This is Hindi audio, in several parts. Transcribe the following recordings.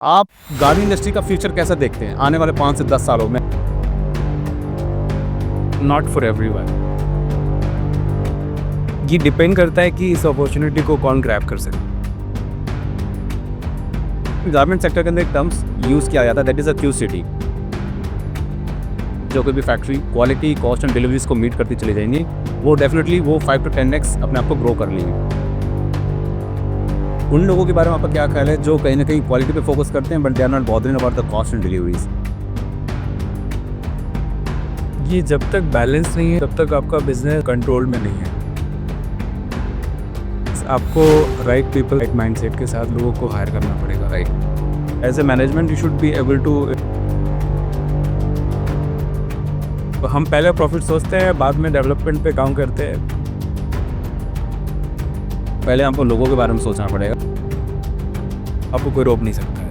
आप गाड़ी इंडस्ट्री का फ्यूचर कैसा देखते हैं आने वाले 5 से 10 सालों में? Not for everyone. ये डिपेंड करता है कि इस अपॉर्चुनिटी को कौन ग्रैब कर सके। गारमेंट सेक्टर के अंदर एक टर्म्स यूज़ किया जाता है, दैट इज़ अ QCD। जो कोई भी factory quality, cost and deliveries को मीट करती चली जाएंगी, वो डेफिनेटली वो 5 to 10x अपने आप को ग्रो कर लेंगे। उन लोगों के बारे में आपका क्या ख्याल है जो कहीं ना कहीं क्वालिटी पे फोकस करते हैं but they are not bothering about the cost and deliveries? ये जब तक बैलेंस नहीं है तब तक आपका बिजनेस कंट्रोल में नहीं है। आपको राइट पीपल, राइट माइंडसेट के साथ लोगों को हायर करना पड़ेगा। Right, as a management you should be able to. हम पहले प्रॉफिट सोचते हैं, बाद में डेवलपमेंट पे काम करते हैं। पहले आपको लोगों के बारे में सोचना पड़ेगा। आपको कोई रोक नहीं सकता है।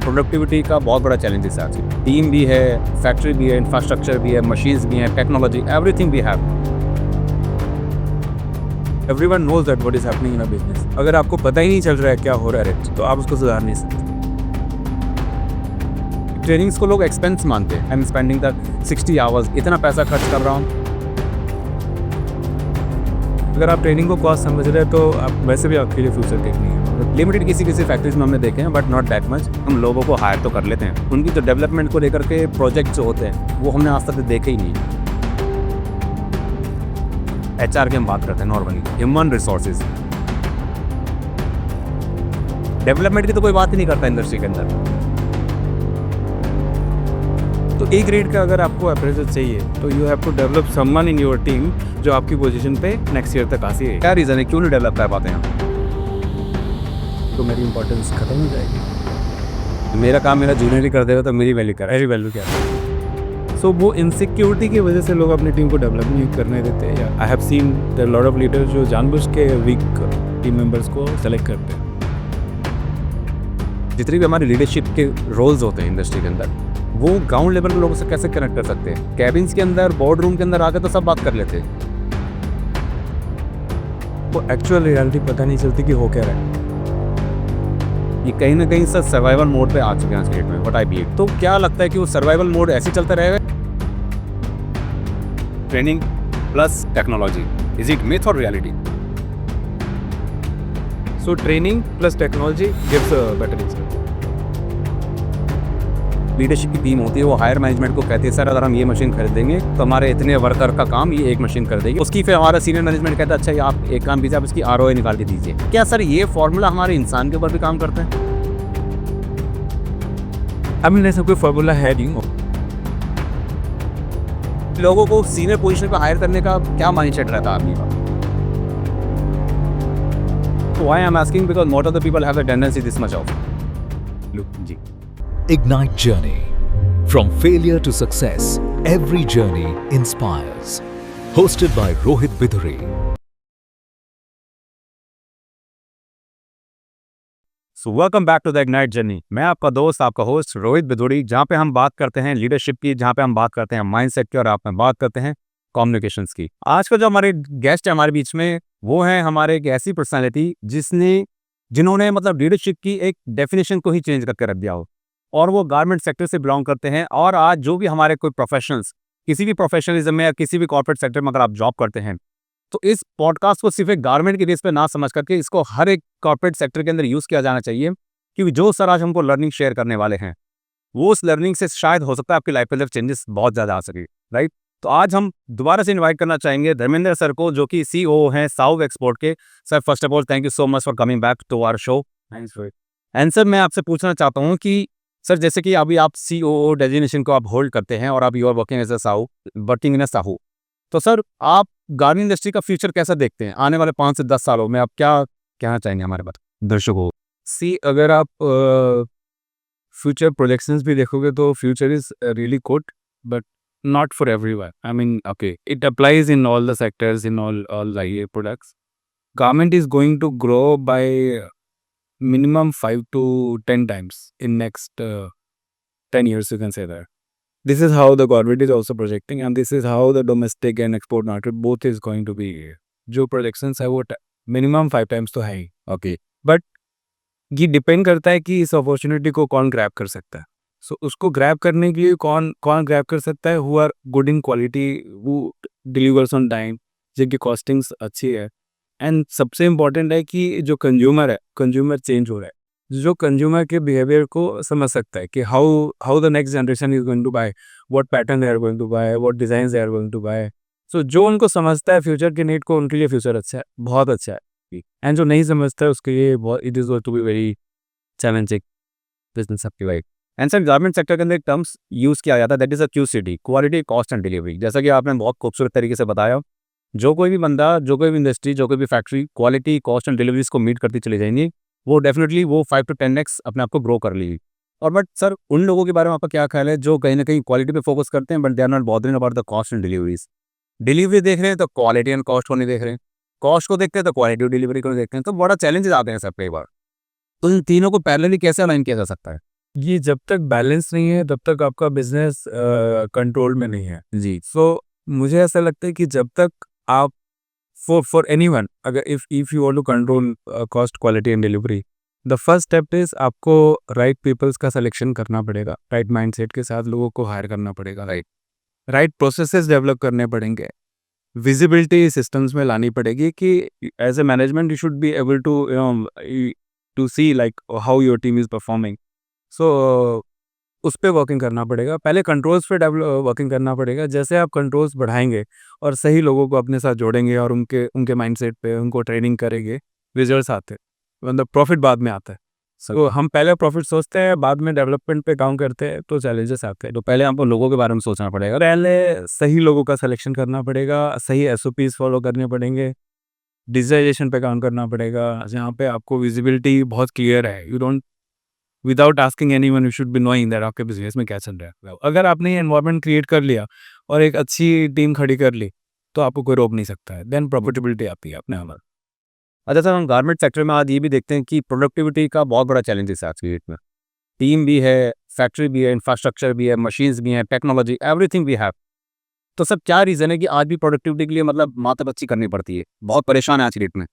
प्रोडक्टिविटी का बहुत बड़ा चैलेंज है आज। टीम भी है, फैक्ट्री भी है, इंफ्रास्ट्रक्चर भी है, मशीन्स भी हैं, technology, everything we have. Everyone knows that what is happening in a business. अगर आपको पता ही नहीं चल रहा है क्या हो रहा है तो आप उसको सुधार नहीं सकते। ट्रेनिंग्स को लोग एक्सपेंस मानते हैं। I am spending the 60 hours, इतना पैसा खर्च कर रहा हूँ। अगर आप ट्रेनिंग को कॉस्ट समझ रहे हैं तो आप वैसे भी आपके लिए फ्यूचर टेक नहीं है। लिमिटेड किसी फैक्ट्रीज में हमने देखे हैं बट नॉट दैट मच। हम लोगों को हायर तो कर लेते हैं, उनकी जो डेवलपमेंट को लेकर के प्रोजेक्ट जो होते हैं वो हमने आज तक देखे ही नहीं। HR की हम बात करते हैं, नॉर्मली ह्यूमन रिसोर्सेज डेवलपमेंट की तो कोई बात ही नहीं करता इंडस्ट्री के अंदर। तो ए ग्रेड का अगर आपको अप्रेजल चाहिए तो you have to develop someone in your team जो आपकी पोजीशन पे नेक्स्ट ईयर तक आ सके। क्या रीज़न है, क्यों नहीं डेवलप कर पाते हैं? तो मेरी इंपॉर्टेंस खत्म हो जाएगी। मेरा काम मेरा जूनियर ही कर देगा तो मेरी वैल्यू क्या है? मेरी वैल्यू क्या है? सो वो इनसिक्योरिटी की वजह से लोग अपनी टीम को डेवलप नहीं करने देते हैं। I have seen there lot of leaders जो जानबूझ के वीक टीम मेंबर्स को सेलेक्ट करते हैं। जितनी भी हमारी लीडरशिप के रोल्स होते हैं इंडस्ट्री के अंदर, वो ग्राउंड लेवल के लोगों से कैसे कनेक्ट कर सकते हैं? कैबिन्स के अंदर, बोर्ड रूम के अंदर आकर तो सब बात कर लेते हैं, वो एक्चुअल रियलिटी पता नहीं चलती कि हो क्या रहा है। ये कहीं ना कहीं सर सर्वाइवल मोड पे आ चुके हैं आज डेट में, व्हाट आई बिलीव। तो क्या लगता है कि वो सर्वाइवल मोड ऐसे चलता रहेगा? Training plus technology, is it myth और reality? So training plus technology gives a better result. Leadership की टीम होती है, वो हायर मैनेजमेंट को कहती है सर अगर हम ये मशीन खरीदेंगे तो हमारे इतने वर्कर का काम ये एक मशीन कर देगी। उसकी फिर हमारा सीनियर मैनेजमेंट कहता है अच्छा ये आप एक काम कीजिए, आप इसकी ROI निकाल के दीजिए। क्या सर ये फॉर्मूला हमारे इंसान के ऊपर भी काम करता है? आई मीन ऐसा कोई फॉर्मूला है नहीं। लोगों को सीनियर पोजीशन पे हायर करने का क्या माइंडसेट रहता है आदमी का? Why I'm asking because not of the people have the tendency this much of. Look, ji. Ignite Journey. From failure to success, every journey inspires. Hosted by Rohit Biduri. So welcome back to the Ignite Journey. मैं आपका दोस्त, आपका होस्ट रोहित बिदुड़ी, जहाँ पे हम बात करते हैं लीडरशिप की, जहाँ पे हम बात करते हैं माइंडसेट की और आप में बात करते हैं कम्युनिकेशंस की। आज का जो हमारे गेस्ट है हमारे बीच में, वो है हमारे एक ऐसी पर्सनैलिटी जिन्होंने मतलब लीडरशिप की एक डेफिनेशन को ही चेंज करके रख दिया हो, और वो गारमेंट सेक्टर से बिलोंग करते हैं। और आज जो भी हमारे कोई प्रोफेशनल्स किसी भी प्रोफेशनलिज्म में या किसी भी कॉर्पोरेट सेक्टर में अगर आप जॉब करते हैं तो इस पॉडकास्ट को सिर्फ एक गारमेंट के बेस पे ना समझ करके इसको हर एक कॉर्पोरेट सेक्टर के अंदर यूज़ किया जाना चाहिए, क्योंकि जो सर आज हमको लर्निंग शेयर करने वाले हैं वो उस लर्निंग से शायद हो सकता है आपकी लाइफ के अंदर चेंजेस बहुत ज़्यादा आ सके। राइट, तो आज हम दोबारा से इनवाइट करना चाहेंगे धर्मेंद्र सर को, जो कि CEO हैं साउव एक्सपोर्ट के। Sir first of all thank you so much for coming back to our show. Thanks Rohit. And sir मैं आपसे पूछना चाहता हूँ कि सर जैसे कि अभी आप COO डेजिग्नेशन को आप होल्ड करते हैं और आप you are working as a साहू, वर्किंग इन अ साहू, तो सर आप गारमेंट इंडस्ट्री का फ्यूचर कैसा देखते हैं आने वाले 5 से 10 सालों में? आप क्या कहना चाहेंगे हमारे दर्शकों को? अगर आप फ्यूचर प्रोजेक्शंस भी देखोगे तो future is really good but not for everyone. I mean, okay, it applies in all the sectors, in all the products. Garment is going to grow by minimum 5 to 10 times in next 10 years. You can say that. This is how the government is also projecting, and this is how the domestic and export market both is going to be. जो projections है वो minimum 5 times तो है ही. Okay, but ये डिपेंड करता है कि इस अपॉर्चुनिटी को कौन ग्रैब कर सकता है। सो उसको ग्रैब करने के लिए कौन कौन ग्रैब कर सकता है, who are good in quality, वो डिलीवर्स ऑन टाइम, जिनकी कॉस्टिंग्स अच्छी है। एंड सबसे इम्पोर्टेंट है कि जो कंज्यूमर है, कंज्यूमर चेंज हो रहा है, जो कंज्यूमर के बिहेवियर को समझ सकता है कि how how the next generation is going to buy, what pattern they are going to buy, what design they are going to buy. So जो उनको समझता है फ्यूचर की नीड को, उनके लिए फ्यूचर अच्छा है, बहुत अच्छा है। एंड जो नहीं समझता है उसके लिए बहुत, it is going to be very challenging business आपकी wife. And sir garment sector के अंदर एक टर्म्स यूज़ किया जाता है, that is a QCD, quality cost and delivery. जैसा कि आपने बहुत खूबसूरत तरीके से बताया, जो कोई भी बंदा, जो कोई भी इंडस्ट्री, जो कोई भी factory quality cost and deliveries को मीट करती चली जाएंगी, वो डेफिनेटली वो 5 to 10x अपने आप को ग्रो कर लेगी। और बट सर उन लोगों के बारे में आपका क्या ख्याल है जो कहीं ना कहीं क्वालिटी पे फोकस करते हैं but they are not bothering about the cost and deliveries? Delivery देख रहे हैं तो क्वालिटी एंड कॉस्ट को नहीं देख रहे हैं, कॉस्ट को देखते हैं तो क्वालिटी और डिलीवरी को नहीं देखते हैं, तो बड़ा चैलेंजेस आते हैं सब कई बार। तो इन तीनों को पैरेलली कैसे अलाइन किया जा सकता है? ये जब तक बैलेंस नहीं है तब तक आपका बिजनेस कंट्रोल में नहीं है। जी। सो मुझे ऐसा लगता है कि जब तक आप फॉर एनीवन, अगर if you want to control cost, quality and delivery, the first step is आपको राइट पीपल्स का सिलेक्शन करना पड़ेगा, राइट माइंडसेट के साथ लोगों को हायर करना पड़ेगा, राइट प्रोसेसेस डेवलप करने पड़ेंगे, विजिबिलिटी सिस्टम्स में लानी पड़ेगी कि as a management you should be able to to see like how your team is performing. So उस पे वर्किंग करना पड़ेगा, पहले कंट्रोल्स पे वर्किंग करना पड़ेगा। जैसे आप कंट्रोल्स बढ़ाएंगे और सही लोगों को अपने साथ जोड़ेंगे और उनके उनके माइंडसेट पे उनको ट्रेनिंग करेंगे, रिजल्ट्स आते हैं, मतलब प्रॉफिट बाद में आता है। तो हम पहले प्रॉफिट सोचते हैं, बाद में डेवलपमेंट पे काम करते हैं, तो चैलेंजेस आते हैं। तो पहले हमको लोगों के बारे में सोचना पड़ेगा। पहले सही लोगों का सिलेक्शन करना पड़ेगा, सही SOPs फॉलो करने पड़ेंगे, डिजिटाइजेशन पे काम करना पड़ेगा, जहाँ पे आपको विजिबिलिटी बहुत क्लियर है। You don't, without asking anyone, you should be knowing that आपके बिजनेस में क्या चल रहा है। अगर आपने ये एनवायरनमेंट क्रिएट कर लिया और एक अच्छी टीम खड़ी कर ली, तो आपको कोई रोक नहीं सकता है। देन प्रॉफिटेबिलिटी आती है अपने आप। अच्छा सर, हम गारमेंट सेक्टर में आज ये भी देखते हैं कि प्रोडक्टिविटी का बहुत बड़ा चैलेंजेस है आज की डेट में। टीम भी है, फैक्ट्री भी है, इंफ्रास्ट्रक्चर भी है, मशीन्स भी हैं, टेक्नोलॉजी, एवरीथिंग वी हैव। तो सब क्या रीज़न है कि आज भी प्रोडक्टिविटी के लिए मतलब माथापच्ची करनी पड़ती है, बहुत परेशान है आज की डेट में?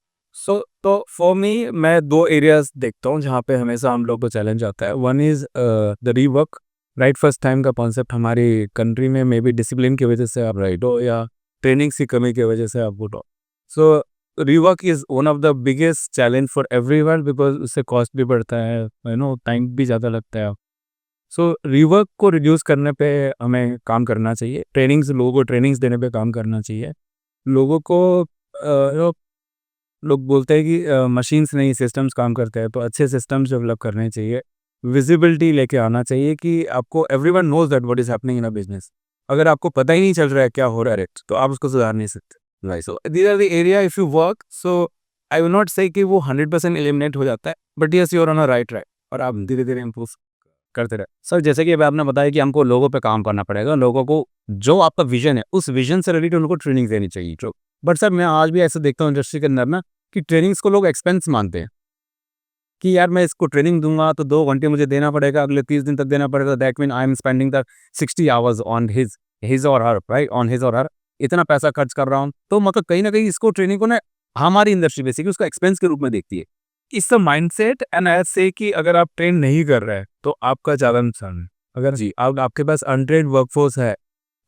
तो फॉर मी, मैं 2 एरियाज देखता हूँ जहाँ पे हमेशा हम लोग को चैलेंज आता है। One is the rework, right first time का कॉन्सेप्ट हमारी कंट्री में मे बी डिसिप्लिन की वजह से आप राइट हो, या ट्रेनिंग की कमी की वजह से आप गुड हो। So rework is one of the biggest challenge for everyone, because उससे कॉस्ट भी बढ़ता है, टाइम भी ज़्यादा लगता है। सो रीवर्क को रिड्यूस करने पे हमें काम करना चाहिए, लोगों को ट्रेनिंग्स देने पे काम करना चाहिए। लोगों को लोग बोलते हैं कि मशीन्स नहीं सिस्टम्स काम करते हैं, तो अच्छे सिस्टम्स डेवलप करने चाहिए, विजिबिलिटी लेके आना चाहिए कि आपको everyone knows that what is happening in a business. अगर आपको पता ही नहीं चल रहा है क्या हो रहा है तो आप उसको सुधार नहीं सकते। Right, so these are the area if you work. So I will not say कि वो 100% एलिमिनेट हो जाता है, but yes you are on a right track और आप धीरे धीरे इम्प्रूव करते रहे। सर जैसे कि अभी आपने बताया कि हमको लोगों पे काम करना पड़ेगा, लोगों को जो आपका विजन है उस विजन से रिलेटेड उनको ट्रेनिंग देनी चाहिए। जो बट सर मैं आज भी ऐसे देखता हूँ इंडस्ट्री के अंदर ना कि ट्रेनिंग्स को लोग एक्सपेंस मानते हैं कि यार मैं इसको ट्रेनिंग दूंगा तो 2 घंटे मुझे देना पड़ेगा, अगले 30 दिन तक देना पड़ेगा, that mean I am spending the 60 hours on his और हर, राइट, ऑन हिज और हर, इतना पैसा खर्च कर रहा हूँ। तो मतलब कहीं ना कहीं इसको ट्रेनिंग को ना हमारी इंडस्ट्री बेसिकली उसको एक्सपेंस के रूप में देखती है। It's a mindset and I से कि अगर आप ट्रेन नहीं कर रहे हैं तो आपका ज़्यादा नुकसान है। अगर जी। आपके पास अनट्रेन्ड वर्कफोर्स है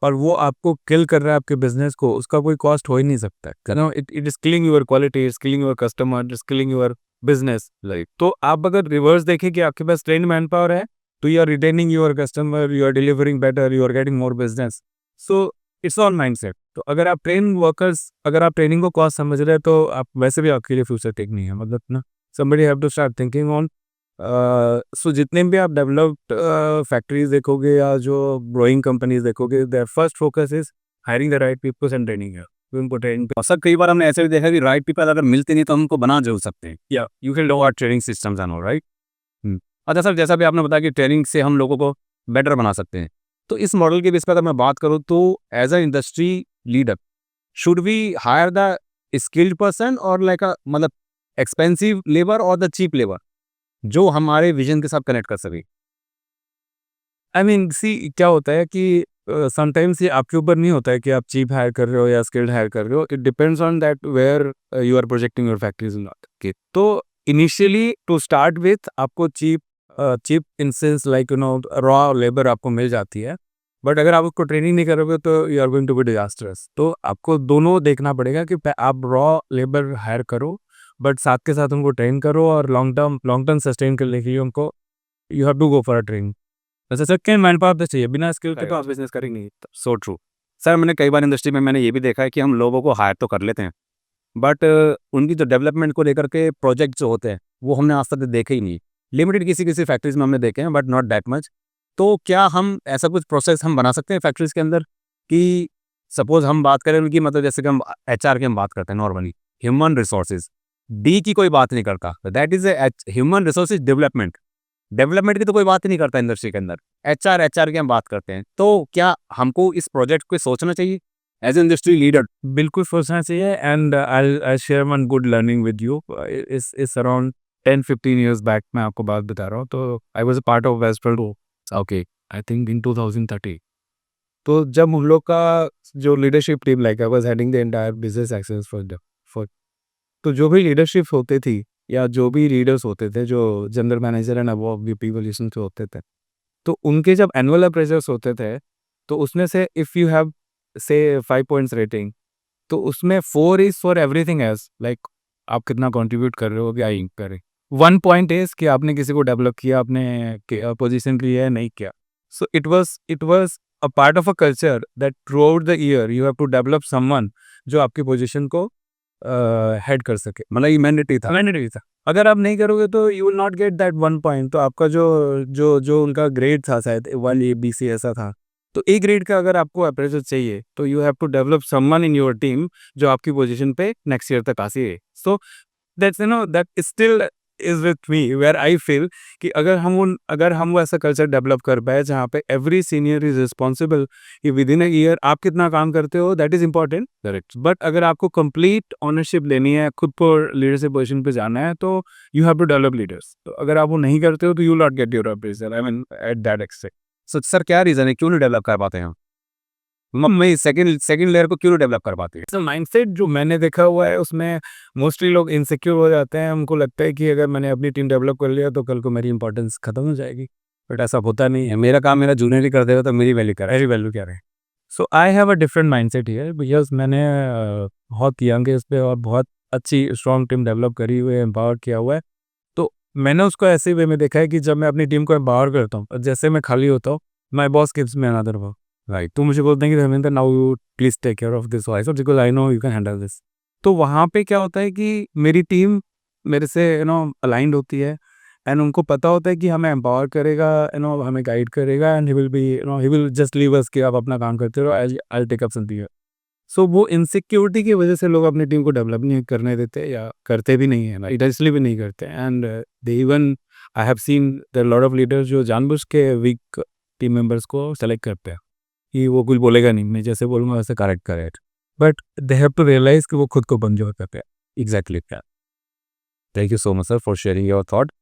और वो आपको किल कर रहा है आपके बिजनेस को, उसका कोई कॉस्ट हो ही नहीं सकता है। It is killing your quality, is killing your customer, is killing your business. तो आप अगर रिवर्स देखें कि आपके पास ट्रेन मैन पावर है, तो you are retaining your customer, you are delivering better, you are getting more business. So it's on mindset. तो अगर आप अगर आप ट्रेनिंग को कॉस्ट समझ रहे हैं तो आप वैसे भी आपके लिए फ्यूचर टेक नहीं है, मतलब ना somebody have to start thinking on सो जितने भी आप डेवलप्ड फैक्ट्रीज देखोगे या जो ग्रोइंग कंपनीज देखोगे, their first focus is hiring the right peoples and training है, उनको ट्रेनिंग। और सर कई बार हमने ऐसे भी देखा कि राइट पीपल अगर मिलते नहीं तो हम उनको बना जरूर सकते हैं, या you can do our training systems and all, right. अच्छा सर, जैसा भी आपने बताया कि ट्रेनिंग से हम लोगों को बेटर बना सकते हैं, तो इस मॉडल के बेस पर अगर मैं बात करूँ तो as a industry leader should we hire the skilled person और लाइक अ मतलब एक्सपेंसिव लेबर और द चीप लेबर जो हमारे विजन के साथ कनेक्ट कर सके? आई मीन सी क्या होता है कि समटाइम्स ये आपके ऊपर नहीं होता है कि आप चीप हायर कर रहे हो या स्किल्ड हायर कर रहे हो। It depends on that where you are projecting your factories not. तो इनिशियली टू स्टार्ट विथ आपको cheap instance like raw labour आपको मिल जाती है, बट अगर आप उसको ट्रेनिंग नहीं करोगे तो you are going to be disastrous. तो आपको दोनों देखना पड़ेगा कि आप रॉ लेबर हायर करो, बट साथ के साथ उनको ट्रेन करो, और लॉन्ग टर्म सस्टेन करने के लिए उनको you have to go for a training. वैसे सर क्या मैन पावर तो चाहिए, बिना स्किल के तो आप बिजनेस करेंगे नहीं। So true sir. मैंने कई बार इंडस्ट्री में मैंने ये भी देखा है कि हम लोगों को हायर तो कर लेते हैं, बट उनकी जो डेवलपमेंट को लेकर के प्रोजेक्ट जो होते हैं वो हमने आज तक देखे ही नहीं। लिमिटेड किसी किसी फैक्ट्रीज में हमने देखे हैं, बट नॉट दैट मच। तो क्या हम ऐसा कुछ प्रोसेस हम बना सकते हैं फैक्ट्रीज के अंदर कि सपोज हम बात करें उनकी, मतलब जैसे कि हम HR की हम बात करते हैं नॉर्मली, ह्यूमन रिसोर्सेज, डी की कोई बात नहीं करता, that is human resources development की तो कोई बात ही नहीं करता इंडस्ट्री के अंदर। HR की हम बात करते हैं। तो क्या हमको इस प्रोजेक्ट को सोचना चाहिए एज ए इंडस्ट्री लीडर? बिल्कुल सोचना चाहिए, and I share one good learning with you. इस अराउंड 10-15 years बैक मैं आपको बात बता रहा हूँ। तो I was a part of Westfield, okay, I think in 2013। तो जब हम लोग का जो leadership team, like I was heading the entire business access for तो जो भी लीडरशिप होती थी या जो भी लीडर्स होते थे, जो general manager and above VP position पे होते थे, तो उनके जब एनुअल अप्रेजर्स होते थे, तो उसमें से इफ़ यू हैव से 5 पॉइंट्स रेटिंग, तो उसमें 4 is for everything else, like आप कितना कंट्रीब्यूट कर रहे हो या नहीं कर रहे। 1 पॉइंट इज़ कि आपने किसी को डेवलप किया, आपने पोजीशन ली है, नहीं किया। So it was a part of a culture that throughout the year you have to develop someone जो आपकी पोजीशन को हेड कर सके। मतलब ये मैंडेटरी था। मैंडेटरी था। अगर आप नहीं करोगे तो you will not get that 1 point. तो आपका जो उनका ग्रेड था, शायद 1 ABC ऐसा था। तो A ग्रेड का अगर आपको अप्रेजल चाहिए तो you have to develop someone in your team जो आपकी पोजीशन पे नेक्स्ट ईयर तक आ सके। So that's that still is with me, where I feel कि अगर हम वो ऐसा कल्चर डेवलप कर पाए जहाँ पे एवरी सीनियर इज रिस्पॉन्सिबल कि विद इन अ ईयर आप कितना काम करते हो, that is important. Correct. But अगर आपको कंप्लीट ऑनरशिप लेनी है, खुद को लीडरशिप पोजीशन पे जाना है, तो you have to develop leaders. तो अगर आप वो नहीं करते हो तो you not get your appraisal, I mean at that extent. So sir क्या रीज़न है, क्यों नहीं डेवलप कर पाते हैं हम? मैं सेकंड लेयर को क्यों नहीं डेवलप कर पाते हैं? तो माइंडसेट जो मैंने देखा हुआ है उसमें मोस्टली लोग इनसिक्योर हो जाते हैं। उनको लगता है कि अगर मैंने अपनी टीम डेवलप कर लिया तो कल को मेरी इंपॉर्टेंस खत्म हो जाएगी, बट ऐसा होता नहीं है। मेरा काम मेरा जूनियर ही कर देगा तो मेरी वैल्यू क्या है? वेरी वैल्यू क्या रहे। So I have a different mindset here, because मैंने बहुत यंग एज पे और बहुत अच्छी स्ट्रॉन्ग टीम डेवलप करी हुई है, एम्पावर किया हुआ है। तो मैंने उसको ऐसे वे में देखा है कि जब मैं अपनी टीम को एम्पावर करता हूँ, जैसे मैं खाली होता हूँ, my boss gives me another work, right. तो मुझे बोलते हैं कि Dharmendra, now you please take care of this vice because I know you can handle this. तो वहाँ पे क्या होता है कि मेरी टीम मेरे से अलाइंड होती है, एंड उनको पता होता है कि हमें एम्पावर करेगा, हमें गाइड करेगा, and he will just leave us कि आप अपना काम करते रहो, आई टेक अप समथिंग। सो वो इनसिक्योरिटी की वजह से लोग अपनी टीम को डेवलप नहीं करने देते या करते भी नहीं है, इसलिए भी नहीं करते। And they even I have seen there lot of leaders जो जानबूझ के वीक टीम मेंबर्स को सेलेक्ट करते हैं कि वो कुछ बोलेगा नहीं, मैं जैसे बोलूँगा वैसे correct correct, but they have to realize कि वो खुद को कमजोर करते हैं। Exactly. Thank you so much sir for sharing your thought.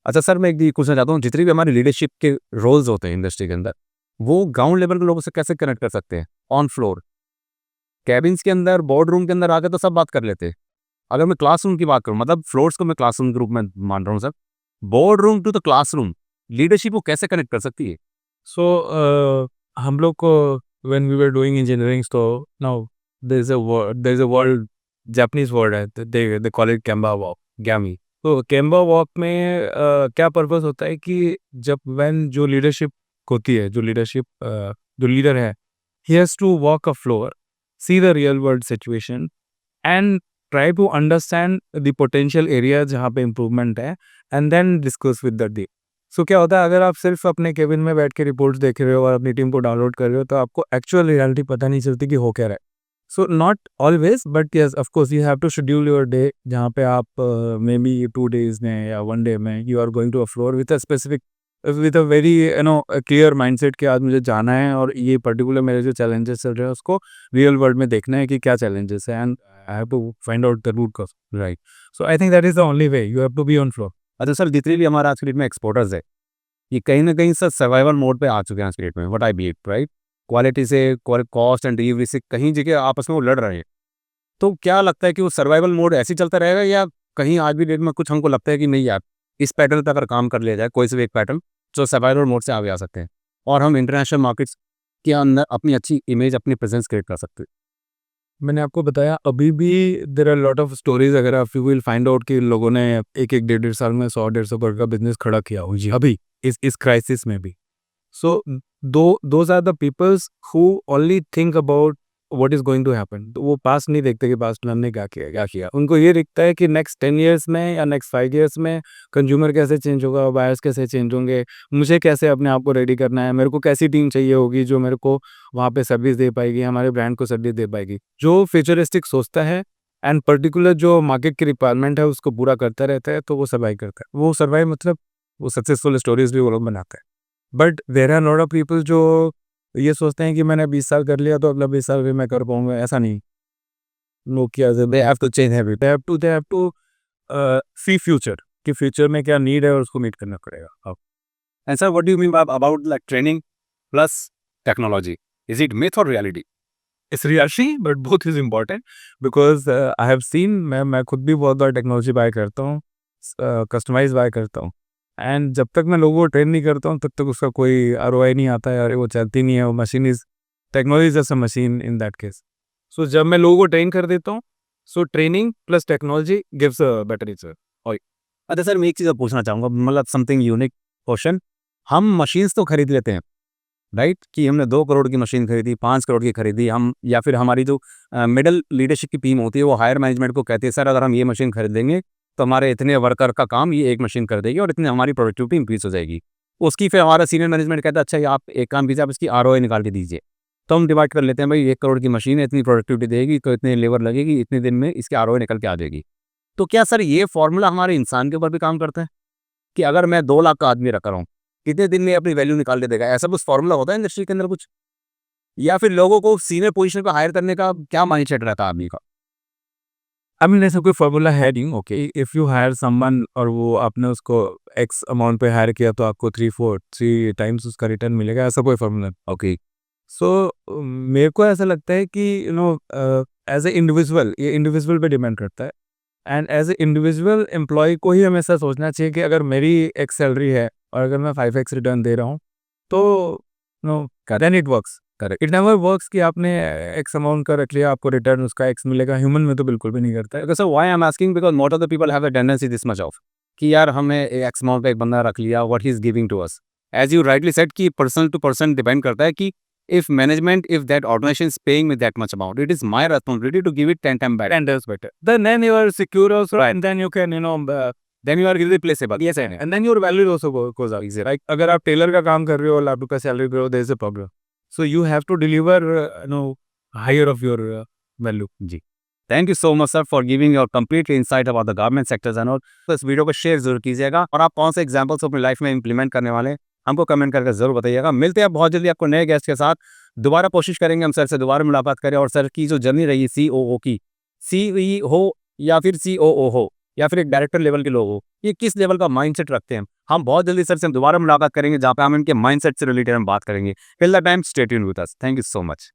अच्छा सर, मैं एक भी पूछना चाहता हूँ, जितनी भी हमारी लीडरशिप के रोल्स होते हैं इंडस्ट्री के अंदर, वो ग्राउंड लेवल के लोगों से कैसे कनेक्ट कर सकते हैं? ऑन फ्लोर, कैबिन्स के अंदर, बोर्ड रूम के अंदर आके तो सब बात कर लेते हैं। अगर मैं क्लासरूम की बात करूँ, मतलब फ्लोर्स को मैं क्लासरूम के रूप में मान रहा हूँ sir, board room to the classroom, leadership को कैसे कनेक्ट कर सकती है? सो हम लोग को when we were doing engineering, तो now there is a word, Japanese word है, they call it gemba walk, गैमी। तो कैम्बा वॉक में क्या पर्पस होता है कि जब व्हेन जो लीडरशिप होती है, जो लीडर है, he has to walk a floor, see the real world situation, and try to understand the potential area जहाँ पे इम्प्रूवमेंट है, and then discuss with the team. So क्या होता है, अगर आप सिर्फ अपने केबिन में बैठ के रिपोर्ट्स देख रहे हो और अपनी टीम को डाउनलोड कर रहे हो, तो आपको एक्चुअल रियलिटी पता नहीं चलती कि हो क्या रहा है। So not always, but yes of course you have to schedule your day, जहाँ पे आप मे बी 2 days में या 1 day में you are going to a floor with a specific, with a very clear mindset कि आज मुझे जाना है और ये पर्टिकुलर मेरे जो चैलेंजेस चल रहे हैं उसको रियल वर्ल्ड में देखना है कि क्या चैलेंजेस है, and I have to find out the root cause, right. So I think that is the only way, you have to be on floor. अच्छा सर, जितने भी हमारा आज के डेट में एक्सपोर्टर्स है, ये कहीं ना कहीं सर सर्वाइवल मोड पे आ चुके हैं आज के डेट में, what I believe, right. Quality से, कॉस्ट एंड डिलीवरी से कहीं जगह आपस में वो लड़ रहे हैं। तो क्या लगता है कि वो सर्वाइवल मोड ऐसे ही चलता रहेगा, या कहीं आज भी डेट में कुछ हमको लगता है कि नहीं यार, इस पैटर्न पे अगर काम कर लिया जाए, कोई से भी एक पैटर्न, तो सर्वाइवल मोड से आगे आ सकते हैं और हम इंटरनेशनल मार्केट्स के अंदर अपनी अच्छी इमेज, अपनी प्रेजेंस क्रिएट कर सकते हैं। मैंने आपको बताया अभी भी there are lot of stories, अगर आप यू विल फाइंड आउट कि इन लोगों ने एक एक डेढ़ डेढ़ साल में 100-150 करोड़ का बिजनेस खड़ा किया हो जी अभी इस क्राइसिस में भी। So those are the peoples who only think about what is going to happen. तो वो पास्ट नहीं देखते कि पास्ट में हमने क्या किया। उनको ये दिखता है कि नेक्स्ट 10 ईयर्स में या नेक्स्ट 5 ईयर्स में कंज्यूमर कैसे चेंज होगा, बायर्स कैसे चेंज होंगे, मुझे कैसे अपने आप को रेडी करना है, मेरे को कैसी टीम चाहिए होगी जो मेरे को वहाँ पे सर्विस दे पाएगी, हमारे ब्रांड को सर्विस दे पाएगी। जो फ्यूचरिस्टिक सोचता है एंड पर्टिकुलर जो मार्केट की रिक्वायरमेंट है उसको पूरा करता रहता है, तो वो सर्वाइव करता है। वो सर्वाइव मतलब वो सक्सेसफुल स्टोरीज भी वो लोग बनाते हैं। But there are lot of people जो ये सोचते हैं कि मैंने 20 साल कर लिया तो अगला 20 साल भी मैं कर पाऊंगा, ऐसा नहीं। लोग क्या they have to change habit, they have to see future कि फ्यूचर में क्या नीड है और उसको मीट करना पड़ेगा। And sir, what do you mean about like training plus technology? Is it myth or reality? It's reality but both is important because I have scene, मैं खुद भी बहुत बार टेक्नोलॉजी बाय करता हूँ, कस्टमाइज बाय करता हूँ, एंड जब तक मैं लोगों को ट्रेन नहीं करता हूँ तब तक उसका कोई ROI नहीं आता है और वो चलती नहीं है। वो मशीन इज टेक्नोलॉजी जैसा मशीन इन दैट केस। सो जब मैं लोगों को ट्रेन कर देता हूँ, सो training plus technology gives a better result. अच्छा सर, मैं एक चीज़ और पूछना चाहूँगा, मतलब समथिंग यूनिक क्वेश्चन। हम मशीन्स तो खरीद लेते हैं, राइट, कि हमने 2 करोड़ की मशीन खरीदी, 5 करोड़ की खरीदी हम, या फिर हमारी जो मिडल लीडरशिप की टीम होती है वो हायर मैनेजमेंट को कहती है सर अगर हम ये मशीन खरीदेंगे तो हमारे इतने वर्कर का काम ये एक मशीन कर देगी और इतनी हमारी प्रोडक्टिविटी इंक्रीज हो जाएगी। उसकी फिर हमारा सीनियर मैनेजमेंट कहता है अच्छा ये आप एक काम कीजिए, आप इसकी ROI निकाल के दीजिए। तो हम डिवाइड कर लेते हैं, भाई 1 करोड़ की मशीन है, इतनी प्रोडक्टिविटी देगी तो इतनी लेबर लगेगी, इतने दिन में इसकी ROI निकल के आ जाएगी। तो क्या सर ये फॉर्मूला हमारे इंसान के ऊपर भी काम करता है कि अगर मैं 2 लाख का आदमी रख रहा हूँ, कितने दिन में अपनी वैल्यू निकाल के देगा? ऐसा कुछ फॉर्मूला होता है इंडस्ट्री के अंदर कुछ? या फिर लोगों को सीनियर पोजीशन पे हायर करने का क्या माइंडसेट रहता है आदमी का? आई मीन ऐसा कोई फॉर्मूला है नहीं। Okay, if you hire someone और वो आपने उसको एक्स अमाउंट पे हायर किया तो आपको 3 टाइम्स उसका रिटर्न मिलेगा, ऐसा कोई फॉर्मूला। ओके, सो मेरे को ऐसा लगता है कि एज ए इंडिविजुअल, ये इंडिविजुअल पे डिपेंड करता है, and as a individual employee को ही हमेशा सोचना चाहिए कि अगर मेरी एक सैलरी है और अगर मैं 5x रिटर्न दे रहा हूँ तो then it works. Correct. It never works कि आपने एक्स अमाउंट का रख लिया आपको रिटर्न उसका एक्स मिलेगा। ह्यूमन में तो बिल्कुल भी नहीं करता है। Okay, so why I'm asking because most of the people have a tendency this much of कि यार हमने एक्स अमाउंट पे एक बंदा रख लिया, what he is giving to us, as you rightly said कि पर्सन टू पर्सन डिपेंड करता है कि if management, if that organization is paying me that much amount, it is my responsibility to give it 10 time back. 10 times better. Then you are secure also, Right. and then you can then you are irreplaceable. yes, and then your value also goes up. Easy, Like अगर आप टेलर का काम कर रहे हो, लाख रुपए सैलरी पे हो, there is a problem. So you have to deliver higher of your value. जी, thank you so much sir for giving your complete insight about the garment sectors and all. तो इस वीडियो को शेयर जरूर कीजिएगा और आप कौन से एग्जांपल्स अपनी लाइफ में इंप्लीमेंट करने वाले हैं हमको कमेंट करके जरूर बताइएगा। मिलते हैं बहुत जल्दी आपको नए गेस्ट के साथ, दोबारा कोशिश करेंगे हम सर से दोबारा मुलाकात करें और सर की जो जर्नी रही COO की, CEO या फिर COO हो या फिर एक डायरेक्टर लेवल के लोग हो, ये किस लेवल का माइंडसेट रखते हैं। हम बहुत जल्दी सर से दोबारा मुलाकात करेंगे जहाँ पे हम इनके माइंडसेट से रिलेटेड हम बात करेंगे। Till the time stay tuned with us. Thank you so much.